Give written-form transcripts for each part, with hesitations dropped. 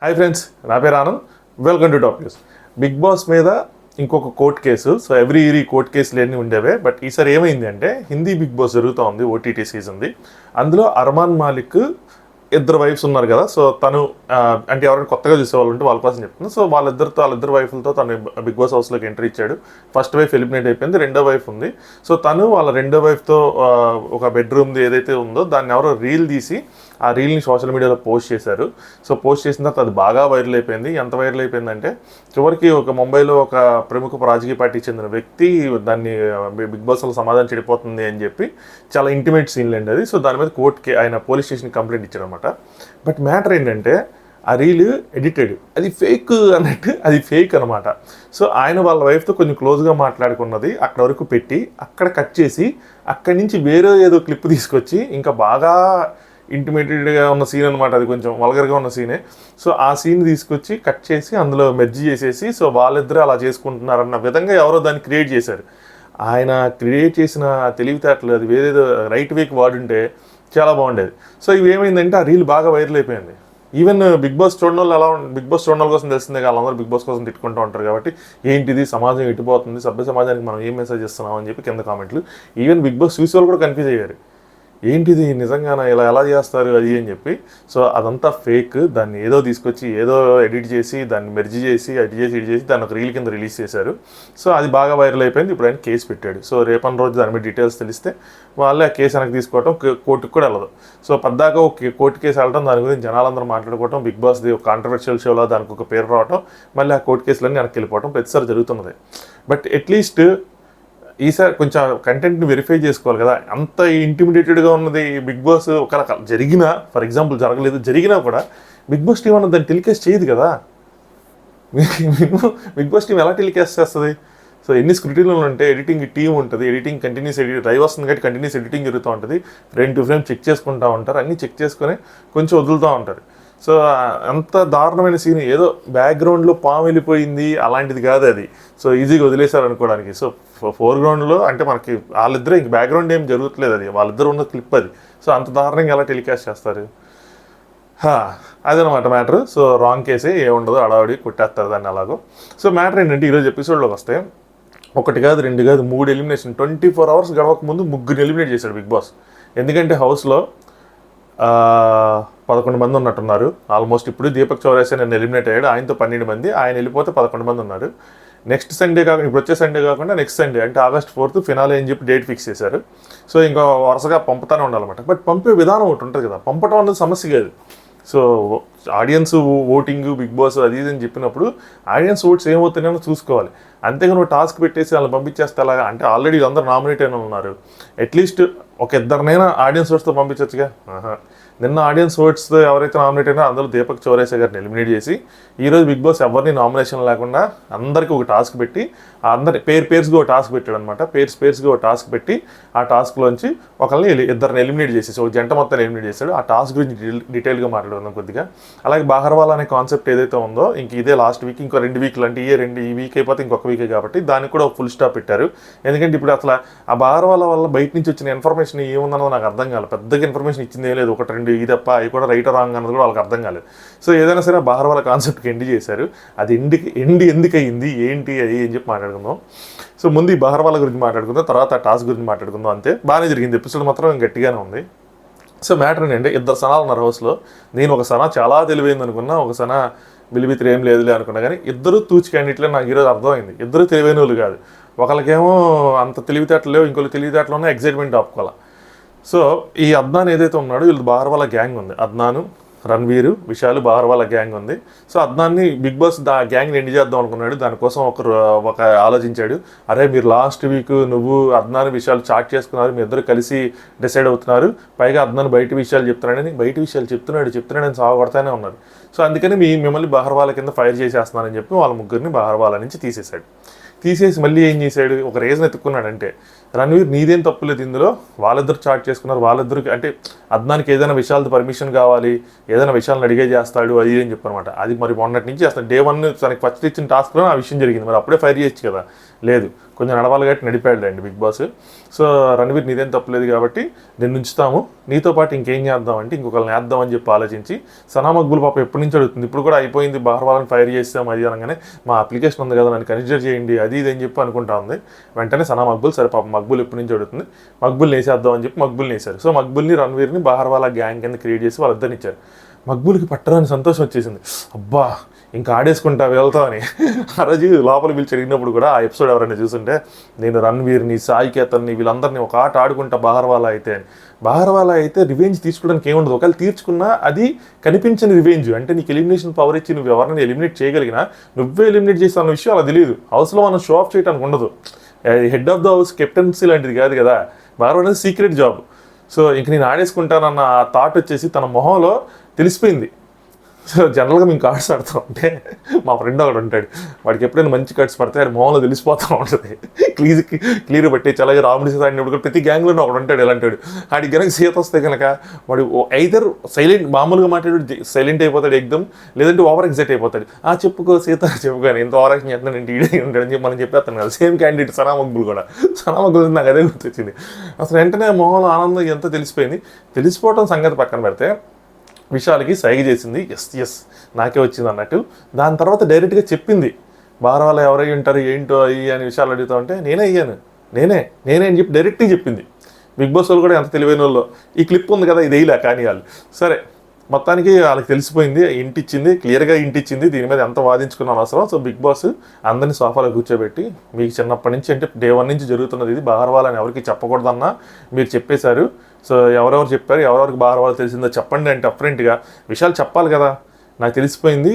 Hi friends, నా పేరు Anand. Welcome to top news. Bigg Boss మీద ఇంకొక court case. So every year ఈ కోర్ట్ కేసులు అన్నీ ఉండేవే. బట్ ఈసారి ఏమైంది అంటే హిందీ బిగ్ బాస్ జరుగుతూ ఉంది, ఓటీటీ సీజన్ది. అందులో అర్మాన్ మాలిక్ ఇద్దరు వైఫ్స్ ఉన్నారు కదా. సో తను అంటే ఎవరైనా కొత్తగా చూసేవాళ్ళు ఉంటే వాళ్ళ కోసం చెప్తున్నాను. సో వాళ్ళిద్దరు వైఫ్లతో తను బిగ్ బాస్ హౌస్లోకి ఎంట్రీ ఇచ్చాడు. ఫస్ట్ వైఫ్ ఎలిమినేట్ అయిపోయింది, రెండో వైఫ్ ఉంది. సో తను వాళ్ళ రెండో వైఫ్తో ఒక బెడ్రూమ్ది ఏదైతే ఉందో దాన్ని ఎవరో రీల్ తీసి ఆ రీల్ని సోషల్ మీడియాలో పోస్ట్ చేశారు. సో పోస్ట్ చేసిన తర్వాత అది బాగా వైరల్ అయిపోయింది. ఎంత వైరల్ అయిపోయిందంటే చివరికి ఒక ముంబైలో ఒక ప్రముఖ రాజకీయ పార్టీకి చెందిన వ్యక్తి దాన్ని బిగ్ బాస్లో సమాధానం చెడిపోతుంది అని చెప్పి చాలా ఇంటిమేట్ సీన్లు అండి అది. సో దాని మీద కోర్టుకి ఆయన పోలీస్ స్టేషన్ కంప్లైంట్ ఇచ్చారు అనమాట. బట్ మ్యాటర్ ఏంటంటే ఆ రీల్ ఎడిటెడ్, అది ఫేక్ అన్నట్టు, అది ఫేక్ అనమాట. సో ఆయన వాళ్ళ వైఫ్తో కొంచెం క్లోజ్గా మాట్లాడుకున్నది అక్కడ వరకు పెట్టి అక్కడ కట్ చేసి అక్కడి నుంచి వేరే ఏదో క్లిప్ తీసుకొచ్చి ఇంకా బాగా ఇంటిమేటెడ్గా ఉన్న సీన్ అనమాట, అది కొంచెం వల్గర్గా ఉన్న సీనే. సో ఆ సీన్ తీసుకొచ్చి కట్ చేసి అందులో మెర్జ్ చేసేసి సో వాళ్ళిద్దరూ అలా చేసుకుంటున్నారన్న విధంగా ఎవరో దాన్ని క్రియేట్ చేశారు. ఆయన క్రియేట్ చేసిన తెలివితేటలు అది వేరేదో రైట్ వేకి వాడుంటే చాలా బాగుండేది. సో ఇవి ఏమైందంటే ఆ రీల్ బాగా వైరల్ అయిపోయింది. ఈవెన్ బిగ్ బాస్ చూడడం వాళ్ళు ఎలా బిగ్ బాస్ చూడడం కోసం తెలిసిందే, వాళ్ళందరూ బిగ్ బాస్ కోసం తిట్టుకుంటూ ఉంటారు కాబట్టి ఏంటిది సమాజం ఎట్టిపోతుంది, సభ్య సమాజానికి మనం ఏం మెసేజ్ ఇస్తున్నాం అని చెప్పి కింద కామెంట్లు. ఈవెన్ బిగ్ బాస్ చూసే వాళ్ళు కూడా కన్ఫ్యూజ్ అయ్యారు, ఏంటిది నిజంగానా ఇలా ఎలా చేస్తారు అది అని చెప్పి. సో అదంతా ఫేక్. దాన్ని ఏదో తీసుకొచ్చి ఏదో ఎడిట్ చేసి దాన్ని మెర్జ్ చేసి ఎడిట్ చేసి దాన్ని ఒక రీల్ కింద రిలీజ్ చేశారు. సో అది బాగా వైరల్ అయిపోయింది. ఇప్పుడు ఆయన కేసు పెట్టాడు. సో రేపటి రోజు దాని మీద డీటెయిల్స్ తెలిస్తే వాళ్ళే ఆ కేసు వెనక్కి తీసుకోవటం, కోర్టుకు కూడా వెళ్ళదు. సో పద్దాక ఒక కోర్టు కేసు వెళ్ళడం, దాని గురించి జనాలందరూ మాట్లాడుకోవటం, బిగ్ బాస్ది ఒక కాంట్రవర్షియల్ షోలో దానికి ఒక పేరు రావటం, మళ్ళీ ఆ కోర్టు కేసులన్నీ వెనక్కి వెళ్ళిపోవటం ప్రతిసారి జరుగుతున్నది. బట్ అట్లీస్ట్ ఈసారి కొంచెం కంటెంట్ని వెరిఫై చేసుకోవాలి కదా. అంత ఇంటిమిడేటెడ్గా ఉన్నది బిగ్ బాస్ ఒక జరిగినా, ఫర్ ఎగ్జాంపుల్ జరగలేదు, జరిగినా కూడా బిగ్ బాస్ టీం అన్నది దాన్ని టెలికాస్ట్ చేయదు కదా. బిగ్ బాస్ టీం ఎలా టెలికాస్ట్ చేస్తుంది? సో ఎన్ని స్క్రూటీన్లు ఉంటే ఎడిటింగ్ టీం ఉంటుంది, ఎడిటింగ్ కంటిన్యూస్ డ్రైవ్ వస్తుంది కాబట్టి కంటిన్యూస్ ఎడిటింగ్ జరుగుతూ ఉంటుంది, ఫ్రేమ్ టు ఫ్రేమ్ చెక్ చేసుకుంటూ ఉంటారు, అన్నీ చెక్ చేసుకొని కొంచెం వదులుతూ ఉంటారు. సో అంత దారుణమైన సీన్ ఏదో బ్యాక్గ్రౌండ్లో పాము వెళ్ళిపోయింది అలాంటిది కాదు అది. సో ఈజీగా వదిలేశారు అనుకోవడానికి. సో ఫోర్గ్రౌండ్లో అంటే మనకి వాళ్ళిద్దరూ ఇంక బ్యాక్గ్రౌండ్ ఏం జరుగుతులేదు, అది వాళ్ళిద్దరు ఉన్న క్లిప్ అది. సో అంత దారుణంగా ఎలా టెలికాస్ట్ చేస్తారు? అదనమాట మ్యాటర్. సో రాంగ్ కేసే, ఏముండదు, అడావడి కొట్టేస్తారు దాన్ని అలాగో. సో మ్యాటర్ ఏంటంటే ఈరోజు ఎపిసోడ్లోకి వస్తే ఒకటి కాదు, రెండు కాదు, 3 ఎలిమినేషన్. 24 hours గడవక ముందు 3 ఎలిమినేట్ చేశాడు బిగ్ బాస్. ఎందుకంటే హౌస్లో 11 మంది ఉన్నట్టున్నారు ఆల్మోస్ట్. ఇప్పుడు దీపక్ చౌరాసియా నేను ఎలిమినేట్ అయ్యాడు, ఆయనతో 12 మంది, ఆయన వెళ్ళిపోతే 11 మంది ఉన్నారు. నెక్స్ట్ సండే కాకుండా ఇప్పుడు వచ్చే సండే కాకుండా నెక్స్ట్ సండే అంటే August 4th ఫినాలే అని చెప్పి డేట్ ఫిక్స్ చేశారు. సో ఇంకా వరుసగా పంపుతానే ఉండాలన్నమాట. బట్ పంపే విధానం ఒకటి ఉంటుంది కదా, పంపటం అనేది సమస్య కాదు. So audience voting Bigg Boss అది ఇది అని చెప్పినప్పుడు ఆడియన్స్ ఓట్స్ ఏమవుతున్నాయో చూసుకోవాలి. అంతేగా నువ్వు టాస్క్ పెట్టేసి వాళ్ళని పంపించేస్తే అలాగా అంటే ఆల్రెడీ అందరూ నామినేట్ అయిన ఉన్నారు. అట్లీస్ట్ ఒక ఇద్దరినైనా ఆడియన్స్ ఓట్స్తో పంపించచ్చుగా. నిన్న ఆడియన్స్ ఓట్స్తో ఎవరైతే నామినేట్ అయినా అందరూ దీపక్ చౌరాసియా గారిని ఎలిమినేట్ చేసి ఈరోజు బిగ్ బాస్ ఎవరిని నామినేషన్ లేకుండా అందరికీ ఒక టాస్క్ పెట్టి అందరి పేర్స్గా ఒక టాస్క్ పెట్టాడు అనమాట. పేర్స్గా ఒక టాస్క్ పెట్టి ఆ టాస్క్లోంచి ఇద్దరిని ఎలిమినేట్ చేసేసి ఒక జంట మొత్తాన్ని ఎలిమినేట్ చేశాడు. ఆ టాస్క్ గురించి డీటెయిల్గా మాట్లాడుకుందాం కొద్దిగా. అలాగే బహర్వాల్ అనే కాన్సెప్ట్ ఏదైతే ఉందో ఇంక ఇదే లాస్ట్ వీక్, ఇంకో 2 వీక్లు అంటే ఈ వీక్ అయిపోతే ఇంకొక వీకే కాబట్టి దానికి కూడా ఫుల్ స్టాప్ పెట్టారు. ఎందుకంటే ఇప్పుడు అసలు ఆ బహర్వాల్ వల్ల బయట నుంచి వచ్చిన ఇన్ఫర్మేషన్ ఏముందన్నది నాకు అర్థం కాలేదు. పెద్దగా ఇన్ఫర్మేషన్ ఇచ్చింది ఏం లేదు, 1-2 ఇది తప్ప అవి కూడా రైట్ రాంగ్ అన్నది కూడా వాళ్ళకి అర్థం కాలేదు. సో ఏదైనా సరే బహర్వాల్ కాన్సెప్ట్కి ఎండ్ చేశారు. అది ఎందుకు అయ్యింది ఏంటి అది అని చెప్పి మాట్లాడుకుందాం. సో ముందు ఈ బహర్వాల్ గురించి మాట్లాడుకుందాం, తర్వాత ఆ టాస్క్ గురించి మాట్లాడుకుందాం. అంతే బాగానే జరిగింది, ఎపిసోడ్ మాత్రం గట్టిగానే ఉంది. సో మ్యాటర్ ఏంటంటే 2 సనాలు ఉన్నారు హౌస్లో. నేను ఒక సనా చాలా తెలివైంది అనుకున్నా, ఒక సనా బిలిబిత్రి ఏం లేదులే అనుకున్నా. కానీ ఇద్దరు తూచి క్యాండిడేట్లే నాకు ఈరోజు అర్థమైంది. ఇద్దరు తెలివైన వాళ్ళు కాదు. ఒకరికేమో అంత తెలివితేటలు లేవు, ఇంకొకరు తెలివితేటలు ఉన్న ఎగ్జైట్మెంట్ ఆపుకోవాలి. సో ఈ అద్నాన్ ఏదైతే ఉన్నాడో వీళ్ళు బహర్వాల్ గ్యాంగ్ ఉంది, అద్నాను, రణ్వీరు, విశాల్, బహర్వాల్ గ్యాంగ్ ఉంది. సో అద్నాన్ని బిగ్ బాస్ గ్యాంగ్ని ఎండ్ చేద్దాం అనుకున్నాడు. దానికోసం ఒక ఆలోచించాడు. అరే మీరు లాస్ట్ వీక్ నువ్వు అద్నాన్ విషయాలు చాట్ చేసుకున్నారు, మీ ఇద్దరు కలిసి డిసైడ్ అవుతున్నారు, పైగా అద్నాన్ బయట విషయాలు చెప్తున్నాడని చెప్తున్నాడని సాగొడతానే ఉన్నారు. సో అందుకని మిమ్మల్ని బహర్వాల్ కింద ఫైర్ చేసేస్తున్నానని చెప్పి వాళ్ళ ముగ్గురిని బహర్వాల్ నుంచి తీసేశాడు. తీసేసి మళ్ళీ ఏం చేశాడు, ఒక రీజన్ ఎత్తుకున్నాడు. అంటే రణవీర్ నీదేం తప్పులేదు ఇందులో, వాళ్ళిద్దరు చాట్ చేసుకున్నారు, వాళ్ళిద్దరికి అంటే అద్నానికి ఏదైనా విషయాలతో పర్మిషన్ కావాలి, ఏదైనా విషయాలను అడిగే చేస్తాడు అది అని చెప్పనమాట. అది మరి మొన్నటి నుంచి అసలు డే 1 తనకి ఫస్ట్ ఇచ్చిన టాస్క్లో ఆ విషయం జరిగింది. మరి అప్పుడే ఫైర్ చేయొచ్చు కదా, లేదు కొంచెం నడవాలి కాబట్టి నడిపాడు అండి బిగ్ బాస్. సో రణవీర్ నీదేం తప్పలేదు కాబట్టి నేను ఉంచుతాము, నీతో పాటు ఇంకేం చేద్దాం అంటే ఇంకొకరిని వేద్దాం అని చెప్పి ఆలోచించి సనా మక్బుల్ పాప ఎప్పటి నుంచి అడుగుతుంది, ఇప్పుడు కూడా అయిపోయింది బహర్ వాళ్ళని ఫైర్ చేస్తాం అది అనగానే మా అప్లికేషన్ ఉంది కదా నన్ను కన్సిడర్ చేయండి అది ఇది అని చెప్పి అనుకుంటా ఉంది. వెంటనే సనా మక్బుల్ సరే పాప మక్బుల్ ఎప్పటి నుంచి అడుగుతుంది, మక్బుల్ని వేసేద్దాం అని చెప్పి మక్బుల్ని వేశారు. సో మక్బుల్ని రణవీర్ని బహర్ వాళ్ళ గ్యాంగ్ కింద క్రియేట్ చేసి వాళ్ళిద్దరిని ఇచ్చారు. మక్బుల్కి పట్టరాని సంతోషం వచ్చేసింది, అబ్బా ఇంకా ఆడేసుకుంటా వెళ్తామని. ఆ రోజు లోపల పిలిచి అడిగినప్పుడు కూడా ఆ ఎపిసోడ్ ఎవరైనా చూస్తుంటే నేను రణవీర్ని సాయి కేతన్ని వీళ్ళందరినీ ఒక ఆట ఆడుకుంటా బహర్వాలా అయితే అని. బహర్వాలా అయితే రివెంజ్ తీసుకోవడానికి ఏముండదు, ఒకవేళ తీర్చుకున్నా అది కనిపించని రివెంజ్. అంటే నీకు ఎలిమినేషన్ పవర్ ఇచ్చి నువ్వు ఎవరైనా ఎలిమినేట్ చేయగలిగినా నువ్వే ఎలిమినేట్ చేస్తావు అన్న విషయం అలా తెలియదు. హౌస్లో మనం షో ఆఫ్ చేయడానికి ఉండదు, head of the house captaincy లాంటిది కాదు కదా, బహర్వాలా అనేది సీక్రెట్ జాబ్. సో ఇంక నేను ఆడేసుకుంటానన్న ఆ థాట్ వచ్చేసి తన మొహంలో తెలిసిపోయింది. సో జనరల్గా మేము కార్డ్స్ ఆడుతూ ఉంటే మా ఫ్రెండ్ ఒకడు ఉంటాడు, వాడికి ఎప్పుడైనా మంచి కార్డ్స్ పడితే అది మొహంలో తెలిసిపోతూ ఉంటుంది, క్లియర్ పట్టేసి. అలాగే రాముడి సీత ఆడినప్పుడు కూడా ప్రతి గ్యాంగ్లోనే ఒకడు ఉంటాడు ఎలాంటాడు, ఆడికి కనుక సీత వస్తే కనుక వాడు ఐదర్ సైలెంట్ మామూలుగా మాట్లాడు సైలెంట్ అయిపోతాడు ఎగ్దమ్, లేదంటే ఓవర్ ఎగ్జైట్ అయిపోతాడు. చెప్పుకో సీత చెప్పుకోని ఎంత ఓవర్ యాక్షన్ చేస్తున్నాను నేను ఈడే ఉంటాడని చెప్పి మనం చెప్పేస్తాను కదా. సేమ్ క్యాండిడేట్ సనా మక్బుల్ కూడా, సనా మక్బుల్ నాకు అదే గుర్తొచ్చింది. అసలు వెంటనే మొహంలో ఆనందం ఎంత తెలిసిపోయింది. తెలిసిపోవడం సంగతి పక్కన పెడితే విశాల్కి సైగ చేసింది, ఎస్ నాకే వచ్చింది అన్నట్టు. దాని తర్వాత డైరెక్ట్గా చెప్పింది బహర్వాలా ఎవరై ఉంటారు ఏంటో అయ్యి అని విషయాలు అడుగుతా ఉంటే నేనే అయ్యాను నేనే అని చెప్పి డైరెక్ట్గా చెప్పింది. బిగ్ బాస్ వాళ్ళు కూడా ఎంత తెలివైన వాళ్ళు, ఈ క్లిప్ ఉంది కదా ఇది వేయలే కానీ వాళ్ళు సరే మొత్తానికి వాళ్ళకి తెలిసిపోయింది, ఇంటిచ్చింది క్లియర్గా ఇంటిచ్చింది, దీని మీద ఎంత వాదించుకున్న అవసరం. సో బిగ్ బాస్ అందరినీ సోఫాలో కూర్చోబెట్టి మీకు చిన్నప్పటి నుంచి అంటే డే 1 నుంచి జరుగుతున్నది ఇది, బహర్వాలా అని ఎవరికి చెప్పకూడదన్నా మీరు చెప్పేశారు. సో ఎవరెవరు చెప్పారు, ఎవరెవరికి బహర్వాలా తెలిసిందో చెప్పండి అంటే అఫ్రెంట్గా విషయాలు చెప్పాలి కదా. నాకు తెలిసిపోయింది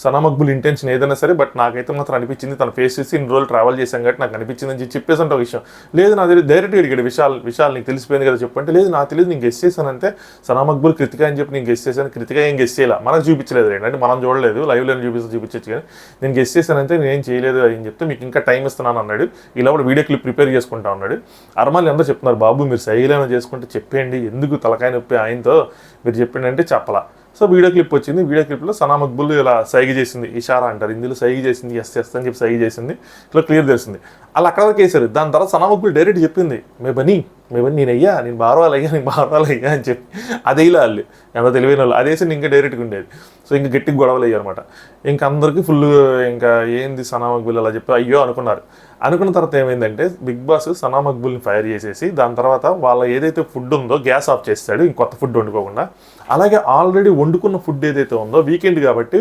సనా మక్బుల్ ఇంటెన్షన్ ఏదైనా సరే, బట్ నాకైతే మాత్రం అనిపించింది తన ఫేస్ చూసి ఇన్ని రోజులు ట్రావెల్ చేశాం కాబట్టి నాకు అనిపించింది అని చెప్పేసి అంటే ఒక విషయం. లేదు నా తెలియదు డైరెక్ట్గా అడిగాడు విశాల్ నీకు తెలిసిపోయింది కదా చెప్పంటే, లేదు నాకు తెలియదు నేను గెస్ చేశానంటే సనా మక్బుల్ కృతిక అని చెప్పి నేను గెస్ చేశాను, కృతిక ఏం గెస్ చేయాలి మనకు చూపించలేదు ఏంటంటే మనం చూడలేదు లైవ్లో చూపించచ్చు కానీ నేను గెస్ చేశానంటే నేనేం చేయలేదు అని చెప్తే మీకు ఇంకా టైం ఇస్తున్నాను అన్నాడు. ఇలా కూడా వీడియో క్లిప్ ప్రిపేర్ చేసుకుంటా ఉన్నాడు. అర్మాలి అందరూ చెప్తున్నారు బాబు మీరు సైలైనా చేసుకుంటే చెప్పేయండి, ఎందుకు తలకాయ నొప్పి ఆయనతో మీరు చెప్పండి అంటే చెప్పలా. సో వీడియో క్లిప్ వచ్చింది, వీడియో క్లిప్లో సనా మక్బుల్ ఇలా సైగ చేసింది, ఇషారా అంటారు ఇందులో సైగ చేసింది, ఎస్ అని చెప్పి సైగ చేసింది, ఇట్లా క్లియర్ తెలిసింది. అలా అక్కడ వరకు వేసారు. దాని తర్వాత సనా మక్బుల్ డైరెక్ట్ చెప్పింది మే బనీ నేను బహర్వాలా అయ్యా అని చెప్పి అది ఇలా వాళ్ళు ఎంత తెలివైన వాళ్ళు అదేసి ఇంకా డైరెక్ట్గా ఉండేది. సో ఇంకా గట్టిగా గొడవలు అయ్యారు అనమాట. ఇంకా అందరికీ ఫుల్ ఇంకా ఏంది సనా మక్బుల్ అలా చెప్పి అయ్యో అనుకున్నారు. అనుకున్న తర్వాత ఏమైందంటే బిగ్ బాస్ సనా మక్బుల్ని ఫైర్ చేసేసి దాని తర్వాత వాళ్ళ ఏదైతే ఫుడ్ ఉందో గ్యాస్ ఆఫ్ చేస్తాడు ఇంకొత్త ఫుడ్ వండుకోకుండా. అలాగే ఆల్రెడీ వండుకున్న ఫుడ్ ఏదైతే ఉందో వీకెండ్ కాబట్టి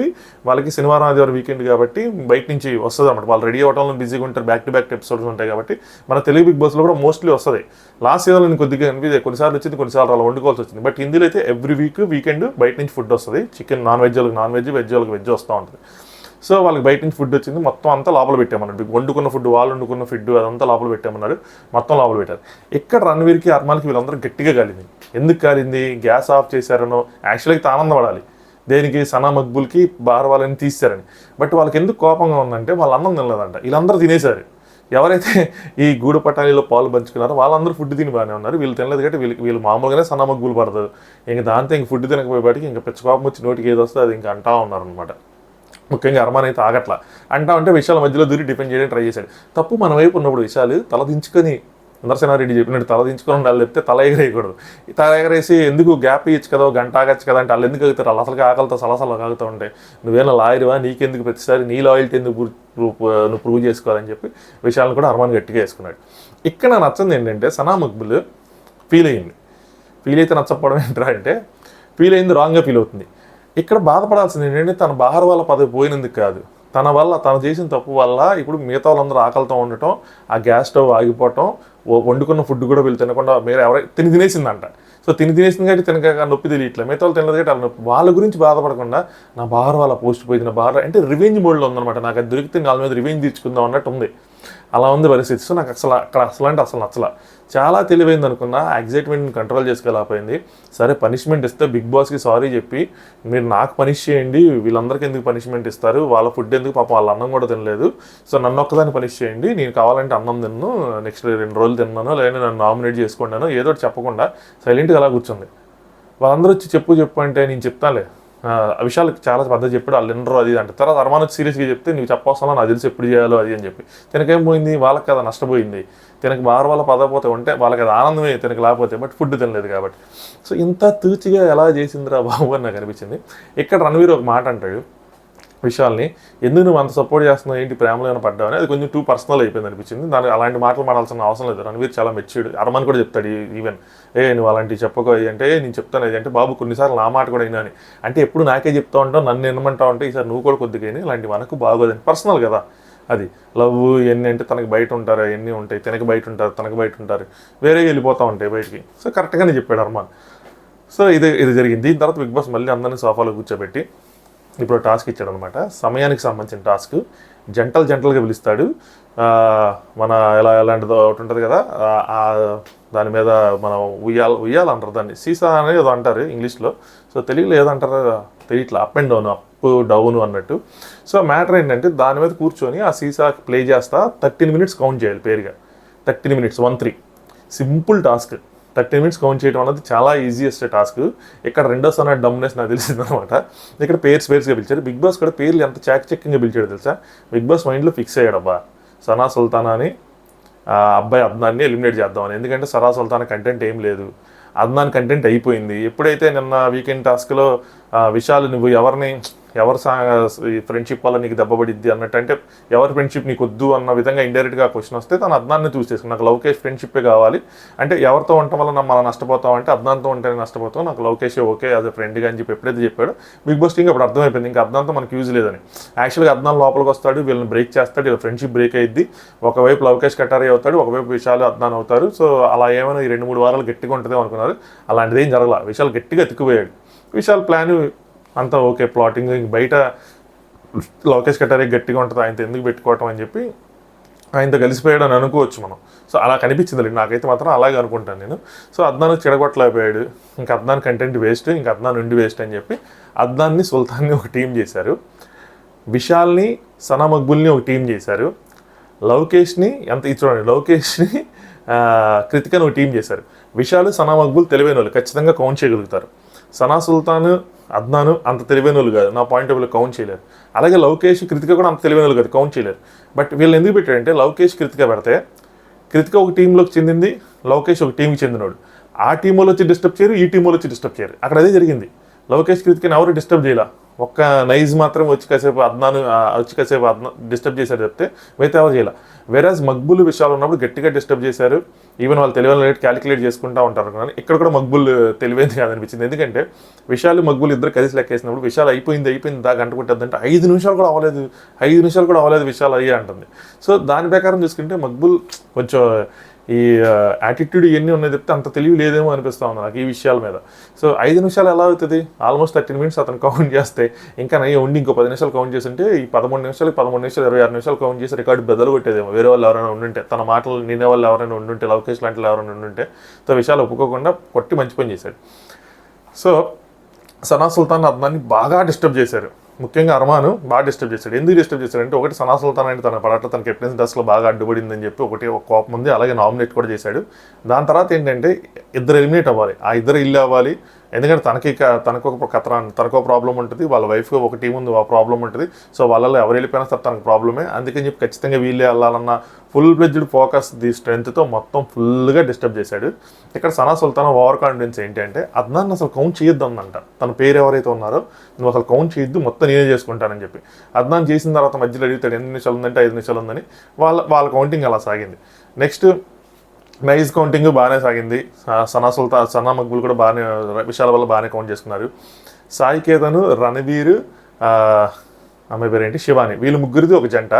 వాళ్ళకి శనివారం ఆదివారం వీకెండ్ కాబట్టి బయట నుంచి వస్తుంది అనమాట. వాళ్ళు రెడీ అవ్వడంలో బిజీగా ఉంటారు, బ్యాక్ టు బ్యాక్ ఎపిసోడ్స్ ఉంటాయి కాబట్టి మన తెలుగు బిగ్ బాస్లో కూడా మోస్ట్లీ వస్తుంది. లాస్ట్ సీజన్లో నేను కొద్దిగా అనిపిస్తే కొన్నిసార్లు వచ్చింది కొన్నిసార్లు అలా వండుకోవాల్సి వచ్చింది. బట్ హిందీలో అయితే ఎవ్రీ వీకెండ్ బయట నుంచి ఫుడ్ వస్తుంది. చికెన్ నాన్ వెజ్ వాళ్ళకి నాన్ వెజ్, వెజ్ వాళ్ళకి వెజ్ వస్తూ ఉంటుంది. సో వాళ్ళకి బయట నుంచి ఫుడ్ వచ్చింది, మొత్తం అంతా లోపల పెట్టామన్నాడు. వండుకున్న ఫుడ్ వాళ్ళు వండుకున్న ఫుడ్ అదంతా లోపల పెట్టామన్నారు, మొత్తం లోపల పెట్టారు. ఇక్కడ రణవీర్కి అర్మాల్కి వీళ్ళందరూ గట్టిగా కాలింది. ఎందుకు కాలింది, గ్యాస్ ఆఫ్ చేశారనో యాక్చువల్గా ఆనందపడాలి దేనికి సనా మక్బుల్కి బహర్వాలాని తీశారని. బట్ వాళ్ళకి ఎందుకు కోపంగా ఉందంటే వాళ్ళ అన్నం తినలేదంట, వీళ్ళందరూ తినేశారు. ఎవరైతే ఈ గూడు పటాలీలో పాలు పంచుకున్నారో వాళ్ళందరూ ఫుడ్ తిని బాగానే ఉన్నారు, వీళ్ళు తినలేదు కాబట్టి వీళ్ళు మామూలుగానే సనా మక్బుల్ పడతారు. ఇంకా దాంతో ఇంక ఫుడ్ తినకపోయేపాటికి ఇంకా పిచ్చ కోపం వచ్చి నోటికి ఏది వస్తే అది ఇంకా అంటా ఉన్నారనమాట. ముఖ్యంగా అర్మాన్ అయితే ఆగట్లా అంటా ఉంటే విషయాల మధ్యలో దూరి డిఫెండ్ చేయడానికి ట్రై చేశాడు. తప్పు మన వైపు ఉన్నప్పుడు విషయాలు తల దించుకొని నరసింహారెడ్డి చెప్పినట్టు తల దించుకొని ఉండాలి, చెప్తే తల ఎగరేయకూడదు. ఈ తల ఎగరేసి ఎందుకు గ్యాప్ ఇచ్చు కదా గంట ఆగచ్చు కదా అంటే వాళ్ళు ఎందుకు ఆగుతారు, వాళ్ళు అసలుగా ఆకలితో సలసలు ఆగుతూ ఉంటాయి. నువ్వేనా లాయర్వా, నీకెందుకు ప్రతిసారి నీ లాయల్టీ ఎందుకు నువ్వు ప్రూవ్ చేసుకోవాలని చెప్పి విషయాలను కూడా అర్మాన్ గట్టిగా వేసుకున్నాడు. ఇక్కడ నచ్చింది ఏంటంటే సనా మక్బుల్ ఫీల్ అయితే నచ్చకపోవడం ఏంట్రా అంటే ఫీల్ అయింది రాంగ్గా ఫీల్ అవుతుంది. ఇక్కడ బాధపడాల్సింది ఏంటంటే తన బహర్వాలా పదవి పోయినందుకు కాదు, తన వల్ల తను చేసిన తప్పు వల్ల ఇప్పుడు మిగతా వాళ్ళందరూ ఆకలితో ఉండటం, ఆ గ్యాస్ స్టవ్ ఆగిపోవటం, వండుకున్న ఫుడ్ కూడా వీళ్ళు తినకుండా మీరు ఎవరైనా తినేసిందంట. సో తినేసింది కాబట్టి తినక నొప్పి తెలియట్లేదు, మిగతా వాళ్ళు తినలేదు కాబట్టి వాళ్ళ నొప్పి. వాళ్ళ గురించి బాధపడకుండా నా బహర్వాలా పోస్ట్ పోయింది, నా అంటే రివెంజ్ మోడ్లో ఉందన్నమాట. నాకు అది దొరికితే వాళ్ళ మీద రివెంజ్ తీర్చుకుందాం అన్నట్టు ఉంది. అలా ఉంది పరిస్థితి. సో నాకు అసలు అక్కడ అసలు నచ్చల. చాలా తెలివైంది అనుకున్నా, ఎగ్జైట్మెంట్ని కంట్రోల్ చేసుకోలేకపోయింది. సరే పనిష్మెంట్ ఇస్తే బిగ్ బాస్కి సారీ చెప్పి మీరు నాకు పనిష్ చేయండి, వీళ్ళందరికీ ఎందుకు పనిష్మెంట్ ఇస్తారు, వాళ్ళ ఫుడ్ ఎందుకు, పాపం వాళ్ళ అన్నం కూడా తినలేదు, సో నన్ను ఒక్కదాన్ని పనిష్ చేయండి, నేను కావాలంటే అన్నం తిన్నాను, నెక్స్ట్ 2 రోజులు తిన్నాను, లేదా నన్ను నామినేట్ చేసుకున్నాను, ఏదో ఒకటి చెప్పకుండా సైలెంట్గా అలా కూర్చుంది. వాళ్ళందరూ వచ్చి చెప్పు అంటే నేను చెప్తానులే, ఆ విషయాలు చాలా పద్ధతి చెప్పాడు, వాళ్ళు వినరు అది అంటే. తర్వాత అరమాన సీరియస్గా చెప్తే నీకు చెప్పవసరం నాకు తెలిసి ఎప్పుడు చేయాలో అది అని చెప్పి. తినకేం పోయింది, వాళ్ళకి కదా నష్టపోయింది. తినకు బార్ వాళ్ళ పదపోతే ఉంటే వాళ్ళకి అది ఆనందమే, తినకు లేకపోతే, బట్ ఫుడ్ తినలేదు కాబట్టి. సో ఇంత తూచిగా ఎలా చేసిందిరా బాబు అని నాకు అనిపించింది. ఇక్కడ రణవీర్ ఒక మాట అంటాడు విషయాల్ని, ఎందుకు నువ్వు అంత సపోర్ట్ చేస్తున్నావు, ఏంటి ప్రేమలో ఏమైనా పడ్డావు అని. అది కొంచెం టూ పర్సనల్ అయిపోయింది అనిపించింది. దానికి అలాంటి మాటలు మాడాల్సిన అవసరం లేదు. రణవీర్ చాలా మెచ్యూర్డ్. అరమన్ కూడా చెప్తాడు ఈవెన్, నువ్వు అలాంటివి చెప్పకో అంటే, నేను చెప్తాను అది అంటే, బాబు కొన్నిసార్లు నా మాట కూడా అయినా అని అంటే, ఎప్పుడు నాకే చెప్తా ఉంటావు, నన్ను వినమంటావు అంటే, ఈసారి నువ్వు కూడా కొద్దిగా ఇలాంటి మనకు బాగోదని. పర్సనల్ కదా అది. లవ్ ఎన్ని అంటే తనకి బయట ఉంటారు, ఎన్ని ఉంటాయి, తనకి బయట ఉంటారు, తనకు బయట ఉంటారు, వేరే వెళ్ళిపోతూ ఉంటాయి బయటికి. సో కరెక్ట్గానే చెప్పాడు అర్మాన్. సో ఇది జరిగింది. దీని తర్వాత బిగ్ బాస్ మళ్ళీ అందరినీ సోఫాలో కూర్చోబెట్టి ఇప్పుడు టాస్క్ ఇచ్చాడు అనమాట. సమయానికి సంబంధించిన టాస్క్. జంటలుగా పిలుస్తాడు. మన ఎలాంటిదో ఒకటి ఉంటుంది కదా, దాని మీద మనం ఉయ్యాలంటారు దాన్ని, సీసా అనేది ఏదో అంటారు ఇంగ్లీష్లో. సో తెలుగులో ఏదంటారు తెలియట్లా, up and down, up down అన్నట్టు. సో మ్యాటర్ ఏంటంటే దాని మీద కూర్చొని ఆ సీసా ప్లే చేస్తా 13 మినిట్స్ కౌంట్ చేయాలి పేరుగా. 13 minutes 13 simple task. 13 minutes count చేయడం అనేది చాలా ఈజియెస్ట్ టాస్క్. ఇక్కడ రెండోసారి డమ్నెస్ నాకు తెలిసింది అనమాట. ఇక్కడ పేర్స్గా పిలిచారు. బిగ్ బాస్ కూడా పేర్లు ఎంత చాకచక్యంగా పిలిచాడు తెలుసా. బిగ్ బాస్ మైండ్లో ఫిక్స్ అయ్యాడు, అబ్బా సనా సుల్తానా అని అబ్బాయి అద్నాన్ని ఎలిమినేట్ చేద్దామని. ఎందుకంటే సనా సుల్తానా కంటెంట్ ఏం లేదు, అద్నాన్ కంటెంట్ అయిపోయింది. ఎప్పుడైతే నిన్న వీకెండ్ టాస్క్లో విషయాలు నువ్వు ఎవరి ఫ్రెండ్షిప్ వల్ల నీకు దెబ్బపడిద్ది అన్నట్టు, అంటే ఎవరి ఫ్రెండ్షిప్ నీకు వద్దు అన్న విధంగా ఇండైరెక్ట్గా క్వశ్చన్ వస్తే తను అద్నాన్ని చూస్ చేసుకుని, నాకు లవకేష్ ఫ్రెండ్షిప్పే కావాలి, అంటే ఎవరితో ఉండటం వల్ల మనం నష్టపోతాం అంటే అద్నాన్తో ఉంటేనే నష్టపోతాం, నాకు లవకేష్ ఓకే యాజ్ ఎ ఫ్రెండ్గా అని చెప్పి ఎప్పుడైతే చెప్పాడో బిగ్ బాస్ టీంకి అప్పుడు అర్థమైపోయింది ఇంకా అద్నాన్తో మనకు యూజ్ లేదని. యాక్చువల్గా అద్నాన్ లోపలికి వస్తాడు, వీళ్ళని బ్రేక్ చేస్తాడు, వీళ్ళ ఫ్రెండ్షిప్ బ్రేక్ అయ్యిద్ది. ఒకవైపు లవకేష్ కటారీ అవుతాడు, ఒకవైపు విషయాలు అద్నాన్ అవుతారు. సో అలా ఏమైనా ఈ 2-3 వారాలు గట్టిగా ఉంటుందేమో అనుకున్నారు. అలాంటిది ఏం జరగల. విషయాలు గట్టిగా తిక్కుపోయాడు. విషయాలు ప్లాన్ అంతా ఓకే, ప్లాటింగ్ బయట లోకేష్ కటారీ గట్టిగా ఉంటుంది, ఆయనతో ఎందుకు పెట్టుకోవటం అని చెప్పి ఆయనతో కలిసిపోయాడు అని అనుకోవచ్చు మనం. సో అలా కనిపించింది నాకైతే మాత్రం అలాగే అనుకుంటాను నేను. సో అద్నాన్ చెడగొట్టలేకపోయాడు, ఇంకా అద్నాన్ కంటెంట్ వేస్ట్, ఇంకా అద్నాన్ ఉండి వేస్ట్ అని చెప్పి అద్నాన్ని సుల్తాన్ని ఒక టీం చేశారు, విశాల్ని సనా మక్బుల్ని ఒక టీం చేశారు, లవకేష్ని చూడండి లవకేష్ని కృతికని ఒక టీం చేశారు. విశాల్ సనా మక్బుల్ తెలివైన వాళ్ళు, ఖచ్చితంగా కౌంట్ చేయగలుగుతారు. సనా సుల్తాన్ అద్నాను అంత తెలివైన వాళ్ళు కాదు, నా పాయింట్ ఆఫ్ వ్యూలో కౌంట్ చేయలేరు. అలాగే లవకేష్ కృతిక కూడా అంత తెలివైన వాళ్ళు కాదు, కౌంట్ చేయలేరు. బట్ వీళ్ళు ఎందుకు పెట్టారంటే లవకేష్ కృతిక పెడితే కృతిక ఒక టీంలోకి చెందింది, లవకేష్ ఒక టీంకి చెందినోడు. ఆ టీంలో వచ్చి డిస్టర్బ్ చేయరు, ఈ టీంలో వచ్చి డిస్టర్బ్ చేయరు. అక్కడ అదే జరిగింది. లవకేష్ కృతికని ఎవరు డిస్టర్బ్ చేయాల, ఒక్క నైజ్ మాత్రం వచ్చి కాసేపు డిస్టర్బ్ చేశారు చెప్తే మిగతా ఎవరు చేయాల. వేరాజ్ మక్బుల్ విషయాలు ఉన్నప్పుడు గట్టిగా డిస్టర్బ్ చేశారు. ఈవెన్ వాళ్ళు తెలివైన రేట్ క్యాలిక్యులేట్ చేసుకుంటూ ఉంటారు. కానీ ఇక్కడ కూడా మక్బుల్ తెలివైంది కాదనిపించింది. ఎందుకంటే విశాల్ మక్బుల్ ఇద్దరు కలిసి లెక్కేసినప్పుడు విశాల్ అయిపోయింది గంట కొట్టద్దంటే 5 నిమిషాలు కూడా అవ్వలేదు విశాల్ అయ్యే అంటుంది. సో దాని ప్రకారం చూసుకుంటే మక్బుల్ కొంచెం ఈ యాటిట్యూడ్ ఇవన్నీ ఉన్నాయి చెప్తే అంత తెలివి లేదేమో అనిపిస్తూ ఉంది నాకు ఈ విషయాల మీద. సో 5 నిమిషాలు ఎలా అవుతుంది, ఆల్మోస్ట్ 13 మినిట్స్ అతను కౌంట్ చేస్తే ఇంకా నయ్యి ఉండి ఇంకో 10 నిమిషాలు కౌంట్ చేస్తుంటే ఈ 13 నిమిషాలు 26 నిమిషాలు కౌంట్ చేసి రికార్డు బెదలు కొట్టేదేమో. వేరే వాళ్ళు ఎవరైనా ఉండుంటే, తన మాటలు నేనే వాళ్ళు ఎవరైనా ఉండుంటే, లవకేష్ లాంటి ఎవరైనా ఉండుంటే, సో విషయాలు ఒప్పుకోకుండా కొట్టి మంచి పని చేశాడు. సో సనా సుల్తాన్ అద్నాన్ని బాగా డిస్టర్బ్ చేశారు, ముఖ్యంగా అర్మాను బాగా డిస్టర్బ్ చేశాడు. ఎందుకు డిస్టర్బ్ చేశాడంటే, ఒకటి సనా సుల్తాన్ అంటే తన పడట్ల తన కెప్టెన్సీ టాస్క్లో బాగా అడ్డుపడిందని చెప్పి ఒక కోపం ఉంది, అలాగే నామినేట్ కూడా చేశాడు. దాని తర్వాత ఏంటంటే ఇద్దరు ఎలిమినేట్ అవ్వాలి, ఆ ఇద్దరు ఇల్లు అవ్వాలి. ఎందుకంటే తనకు ఒక ప్రాబ్లం ఉంటుంది, వాళ్ళ వైఫ్కి ఒక టీం ఉంది, ఆ ప్రాబ్లం ఉంటుంది. సో వాళ్ళలో ఎవరు వెళ్ళిపోయినా సరే తనకు ప్రాబ్లమే. అందుకని చెప్పి ఖచ్చితంగా వీళ్ళే వెళ్ళాలన్న ఫుల్ ఫ్లెడ్జ్డ్ ఫోకస్ స్ట్రెంత్తో మొత్తం ఫుల్గా డిస్టర్బ్ చేశాడు. ఇక్కడ సనా సుల్తాన్ ఓవర్ కాన్ఫిడెన్స్ ఏంటి అంటే అద్నాన్ అసలు కౌంట్ చేయొద్దు అందంట. తన పేరు ఎవరైతే ఉన్నారో నువ్వు అసలు కౌంట్ చేయొద్దు, మొత్తం నేనే చేసుకుంటానని చెప్పి. అద్నాన్ చేసిన తర్వాత మధ్యలో అడుగుతాడు 8 నిమిషాలు ఉందంటే 5 నిమిషాలు ఉందని. వాళ్ళ కౌంటింగ్ అలా సాగింది. నెక్స్ట్ నైజ్ కౌంటింగ్ బాగానే సాగింది. సనా మక్బుల్ కూడా బాగానే విషయాల వల్ల బాగానే కౌంట్ చేసుకున్నారు. సాయి కేతను, రణవీర్, అమ్మాయి పేరు ఏంటి శివాని, వీళ్ళు ముగ్గురిది ఒక జంట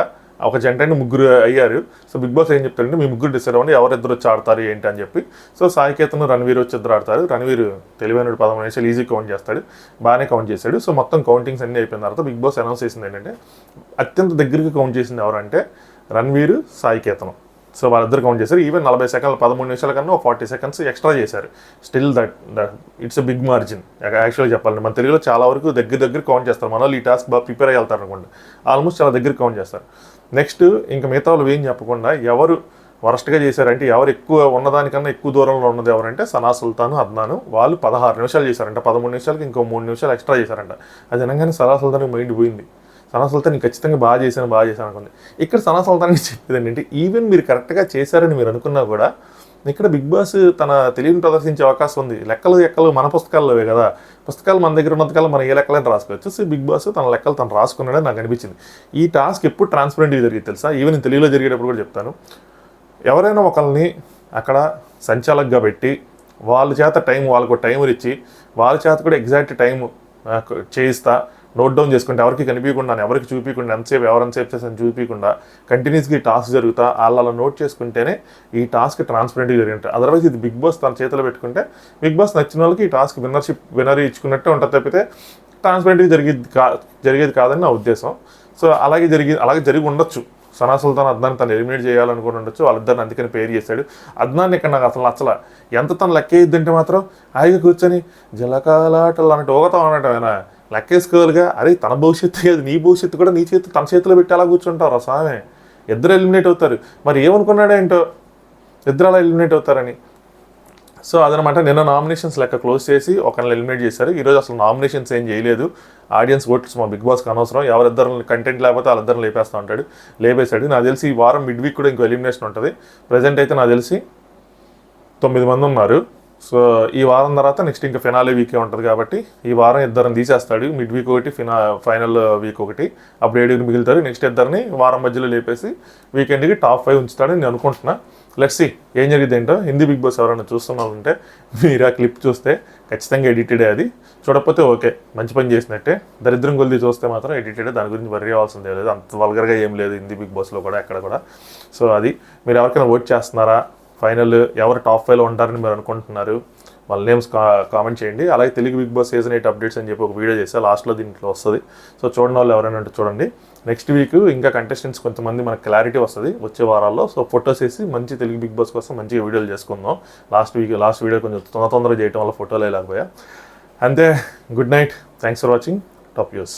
అంటే ముగ్గురు అయ్యారు. సో బిగ్ బాస్ ఏం చెప్తారంటే మీ ముగ్గురు డిసైడ్ అవ్వండి ఎవరిద్దరు వచ్చి ఆడతారు ఏంటి అని చెప్పి. సో సాయి కేతను, రణవీర్ వచ్చి ఇద్దరు ఆడతారు. రణవీర్ తెలివైన 13 నిమిషాలు ఈజీ కౌంట్ చేస్తాడు, బాగానే కౌంట్ చేశాడు. సో మొత్తం కౌంటింగ్స్ అన్నీ అయిపోయిన తర్వాత బిగ్ బాస్ అనౌన్స్ చేసింది ఏంటంటే అత్యంత దగ్గరికి కౌంట్ చేసింది ఎవరంటే రణ్వీర్, సాయి కేతనం. సో వాళ్ళిద్దరు కౌంట్ చేశారు. ఈవెన్ 40 సెకండ్లు 13 నిమిషాల కన్నా 40 సెకండ్స్ ఎక్స్ట్రా చేశారు. Still that it's a big margin. యాక్చువల్గా చెప్పాలంటే మన తెలుగులో చాలా వరకు దగ్గర కౌంట్ చేస్తారు. మన వాళ్ళు ఈ టాస్క్ బాగా ప్రిపేర్ అయ్యి వెళ్తారు అనుకోండి, ఆల్మోస్ట్ చాలా దగ్గర కౌంట్ చేస్తారు. నెక్స్ట్ ఇంకా మిగతా వాళ్ళు ఏం చెప్పకుండా ఎవరు వరస్ట్గా చేశారంటే, ఎవరు ఎక్కువ ఉన్నదానికన్నా ఎక్కువ దూరంలో ఉన్నది ఎవరంటే సనా సుల్తాన్, అద్నాను. వాళ్ళు 16 నిమిషాలు చేశారంట. 13 నిమిషాలకి ఇంకో 3 నిమిషాలు ఎక్స్ట్రా చేశారంట. అది అనగానే సనా సుల్తాన్కి మైండ్ పోయింది. సనా సుల్తాన్ నేను ఖచ్చితంగా బాగా చేశాను అనుకుంది. ఇక్కడ సనా సుల్తాన్కి చెప్పేది ఏంటంటే, ఈవెన్ మీరు కరెక్ట్గా చేశారని మీరు అనుకున్నా కూడా ఇక్కడ బిగ్ బాస్ తన తెలివిని ప్రదర్శించే అవకాశం ఉంది. లెక్కలు మన పుస్తకాల్లోవే కదా, పుస్తకాలు మన దగ్గర ఉన్నంతకాలం మనం ఏ లెక్కలని రాసుకోవచ్చు. సో బిగ్ బాస్ తన లెక్కలు తను రాసుకున్నాడని నాకు అనిపించింది. ఈ టాస్క్ ఎప్పుడు ట్రాన్స్పరెంట్గా జరిగింది తెలుసా? ఈవెన్ తెలుగులో జరిగేటప్పుడు కూడా చెప్తాను. ఎవరైనా ఒకరిని అక్కడ సంచాలకుగా పెట్టి వాళ్ళ చేత వాళ్ళకు టైం ఇచ్చి వాళ్ళ చేత కూడా ఎగ్జాక్ట్ టైం చేయిస్తా, నోట్ డౌన్ చేసుకుంటే ఎవరికి కనిపించకుండా, ఎవరికి చూపించకుండా, ఎంతసేపు చేసాను చూపించకుండా కంటిన్యూస్గా ఈ టాస్క్ జరుగుతా వాళ్ళ నోట్ చేసుకుంటేనే ఈ టాస్క్ ట్రాన్స్పరెంట్గా జరిగింది. అదర్వైజ్ ఇది బిగ్ బాస్ తన చేతిలో పెట్టుకుంటే బిగ్ బాస్ నచ్చిన వాళ్ళకి ఈ టాస్క్ విన్నర్ ఇచ్చుకున్నట్టే ఉంటుంది తప్పితే ట్రాన్స్పరెంట్గా జరిగేది కాదని నా ఉద్దేశం. సో అలాగే జరిగి ఉండొచ్చు. సనా సుల్తాన్ అద్నాన్ని తను ఎలిమినేట్ చేయాలనుకుని ఉండొచ్చు. వాళ్ళిద్దరిని అందుకని పేరు చేశాడు. అద్నాన్ని ఇక్కడ నాకు అసలు నచ్చల. ఎంత తను లెక్కేద్దంటే మాత్రం హాయిగా కూర్చొని జలకాలాటలు అన్నట్టు ఊగతా ఉన్నట్టమేనా? లెక్కేసుకోవాలిగా. అరే తన భవిష్యత్తు కాదు, నీ భవిష్యత్తు కూడా తన చేతిలో పెట్టి అలా కూర్చుంటారు స్వామి. ఇద్దరు ఎలిమినేట్ అవుతారు. మరి ఏమనుకున్నాడేంటో ఇద్దరు అలా ఎలిమినేట్ అవుతారని. సో అదనమాట. నిన్న నామినేషన్స్ లెక్క క్లోజ్ చేసి ఒకరిని ఎలిమినేట్ చేశారు. ఈరోజు అసలు నామినేషన్స్ ఏం చేయలేదు. ఆడియన్స్ ఓట్స్ మా బిగ్ బాస్కి అనవసరం. ఎవరిద్దరు కంటెంట్ లేకపోతే వాళ్ళిద్దరు లేపేశాడు. నాకు తెలిసి ఈ వారం మిడ్ వీక్ కూడా ఇంకో ఎలిమినేషన్ ఉంటుంది. ప్రజెంట్ అయితే నాకు తెలిసి 9 మంది ఉన్నారు. సో ఈ వారం తర్వాత నెక్స్ట్ ఇంకా ఫినాలే వీకే ఉంటుంది కాబట్టి ఈ వారం ఇద్దరిని తీసేస్తాడు. మిడ్ వీక్ ఒకటి, ఫైనల్ వీక్ ఒకటి. అప్పుడు 7 మిగులుతారు. నెక్స్ట్ ఇద్దరిని వారం మధ్యలో లేపేసి వీకెండ్కి టాప్ 5 ఉంచుతాడని నేను అనుకుంటున్నా. లెట్స్ సీ ఏం జరిగింది ఏంటో. హిందీ బిగ్ బాస్ ఎవరైనా చూస్తున్నారంటే మీరు ఆ క్లిప్ చూస్తే ఖచ్చితంగా ఎడిటెడే. అది చూడకపోతే ఓకే, మంచి పని చేసినట్టే. దరిద్రం కొలిది చూస్తే మాత్రం ఎడిటెడే. దాని గురించి వర్రీ అవ్వాల్సిందే లేదు. అంత వల్గర్గా ఏం లేదు హిందీ బిగ్ బాస్లో కూడా ఎక్కడ కూడా. సో అది మీరు ఎవరికైనా ఓట్ చేస్తున్నారా? ఫైనల్ ఎవరు టాప్ 5లో ఉంటారని మీరు అనుకుంటున్నారు? వాళ్ళ నేమ్స్ కామెంట్ చేయండి. అలాగే Telugu Bigg Boss season 8 updates అని చెప్పి ఒక వీడియో చేస్తే లాస్ట్లో దీంట్లో వస్తుంది. సో చూడని వాళ్ళు ఎవరైనా ఉంటే చూడండి. నెక్స్ట్ వీక్ ఇంకా కంటెస్టెంట్స్ కొంతమంది మనకు క్లారిటీ వస్తుంది వచ్చే వారాల్లో. సో ఫొటోస్ వేసి మంచి తెలుగు బిగ్ బాస్ కోసం మంచిగా వీడియోలు చేసుకుందాం. లాస్ట్ వీడియో కొంచెం తొందరగా చేయడం వల్ల ఫోటోలు లేకపోయా. అంతే. Good night. Thanks for watching top news.